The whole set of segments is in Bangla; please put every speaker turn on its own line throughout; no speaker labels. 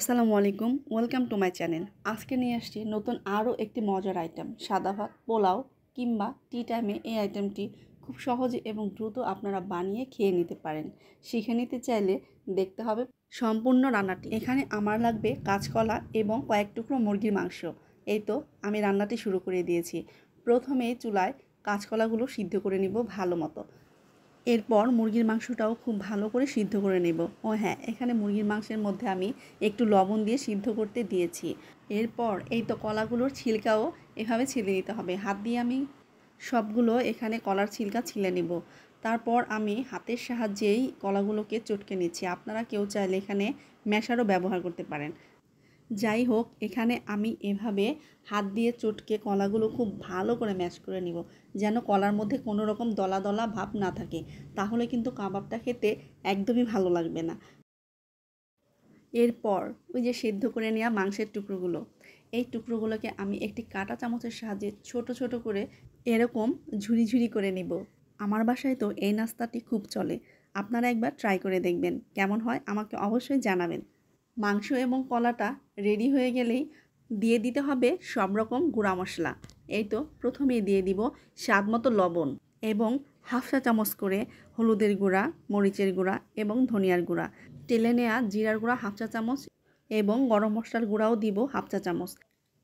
আসসালামু আলাইকুম, ওয়েলকাম টু মাই চ্যানেল। আজকে নিয়ে আসছি নতুন আরও একটি মজার আইটেম। সাদা ভাত, পোলাও কিংবা টি টাইমে এই আইটেমটি খুব সহজে এবং দ্রুত আপনারা বানিয়ে খেয়ে নিতে পারেন। শিখে নিতে চাইলে দেখতে হবে সম্পূর্ণ রান্নাটি। এখানে আমার লাগবে কাঁচকলা এবং কয়েক টুকরো মুরগির মাংস। এই তো আমি রান্নাটি শুরু করে দিয়েছি। প্রথমে চুলায় কাঁচকলাগুলো সিদ্ধ করে নিব ভালো মতো। এরপর মুরগির মাংসটাও খুব ভালো করে সিদ্ধ করে নেব। ও হ্যাঁ, এখানে মুরগির মাংসের মধ্যে আমি একটু লবণ দিয়ে সিদ্ধ করতে দিয়েছি। এরপর এই তো কলাগুলোর ছিলকাও এভাবে ছিলে নিতে হবে। হাত দিয়ে আমি সবগুলো এখানে কলার ছিলকা ছিলে নেব। তারপর আমি হাতের সাহায্যেই কলাগুলোকে চটকে নিচ্ছি। আপনারা কেউ চাইলে এখানে ম্যাশারও ব্যবহার করতে পারেন। যাই হোক, এখানে আমি এভাবে হাত দিয়ে চটকে কলাগুলো খুব ভালো করে ম্যাশ করে নিব, যেন কলার মধ্যে কোনো রকম দলা দলা ভাব না থাকে। তাহলে কিন্তু কাবাবটা খেতে একদমই ভালো লাগবে না। এরপর ওই যে সেদ্ধ করে নেওয়া মাংসের টুকরোগুলো, এই টুকরোগুলোকে আমি একটি কাঁটা চামচের সাহায্যে ছোট ছোট করে এরকম ঝুরি ঝুরি করে নিব। আমার বাসায় তো এই নাস্তাটি খুব চলে। আপনারা একবার ট্রাই করে দেখবেন, কেমন হয় আমাকে অবশ্যই জানাবেন। মাংস এবং কলাটা রেডি হয়ে গেলেই দিয়ে দিতে হবে সব রকম গুঁড়া মশলা। এই তো প্রথমেই দিয়ে দিব স্বাদ মতো লবণ এবং হাফ চা চামচ করে হলুদের গুঁড়া, মরিচের গুঁড়া এবং ধনিয়ার গুঁড়া, টেলে নেওয়া জিরার গুঁড়া হাফ চা চামচ এবং গরম মশলার গুঁড়াও দিব হাফ চা চামচ।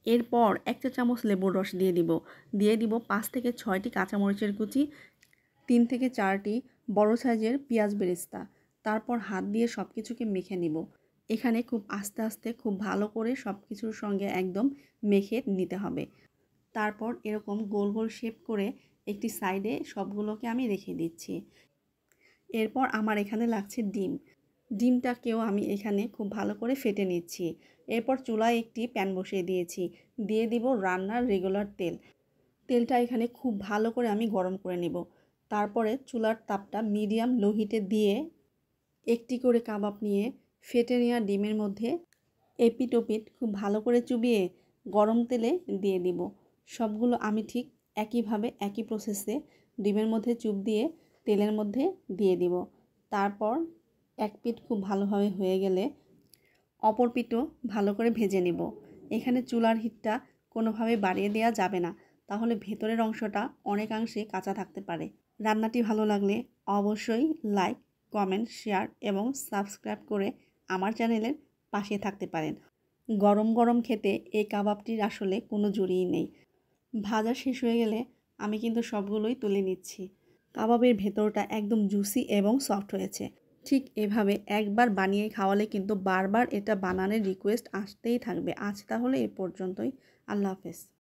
এরপর 1 চা চামচ লেবুর রস দিয়ে দিব 5 থেকে 6টি কাঁচামরিচের কুচি, 3 থেকে 4টি বড় সাইজের পেঁয়াজ বেরেস্তা। তারপর হাত দিয়ে সব কিছুকে মেখে নিব। এখানে খুব আস্তে আস্তে খুব ভালো করে সব কিছুর সঙ্গে একদম মেখে নিতে হবে। তারপর এরকম গোল গোল শেপ করে একটি সাইডে সবগুলোকে আমি রেখে দিচ্ছি। এরপর আমার এখানে লাগছে ডিমটাকেও আমি এখানে খুব ভালো করে ফেটে নিচ্ছি। এরপর চুলায় একটি প্যান বসিয়ে দিয়েছি। দিয়ে দিব রান্নার রেগুলার তেল। তেলটা এখানে খুব ভালো করে আমি গরম করে নেব। তারপরে চুলার তাপটা মিডিয়াম লো হিটে দিয়ে একটি করে কাবাব নিয়ে ফেটে নেওয়া ডিমের মধ্যে এপিট ওপিট খুব ভালো করে চুবিয়ে গরম তেলে দিয়ে দিব। সবগুলো আমি ঠিক একইভাবে একই প্রসেসে ডিমের মধ্যে চুপ দিয়ে তেলের মধ্যে দিয়ে দিব। তারপর এক পিঠ খুব ভালোভাবে হয়ে গেলে অপর পিঠও ভালো করে ভেজে নেব। এখানে চুলার হিটটা কোনোভাবে বাড়িয়ে দেওয়া যাবে না, তাহলে ভেতরের অংশটা অনেকাংশে কাঁচা থাকতে পারে। রান্নাটি ভালো লাগলে অবশ্যই লাইক, কমেন্ট, শেয়ার এবং সাবস্ক্রাইব করে আমার চ্যানেলের পাশে থাকতে পারেন। গরম গরম খেতে এই কাবাবটির আসলে কোনো জুড়িই নেই। ভাজা শেষ হয়ে গেলে আমি কিন্তু সবগুলোই তুলে নিচ্ছি। কাবাবের ভেতরটা একদম জুসি এবং সফট হয়েছে। ঠিক এভাবে একবার বানিয়ে খাওয়ালে কিন্তু বারবার এটা বানানোর রিকোয়েস্ট আসতেই থাকবে। আজ তাহলে এ পর্যন্তই। আল্লাহ হাফেজ।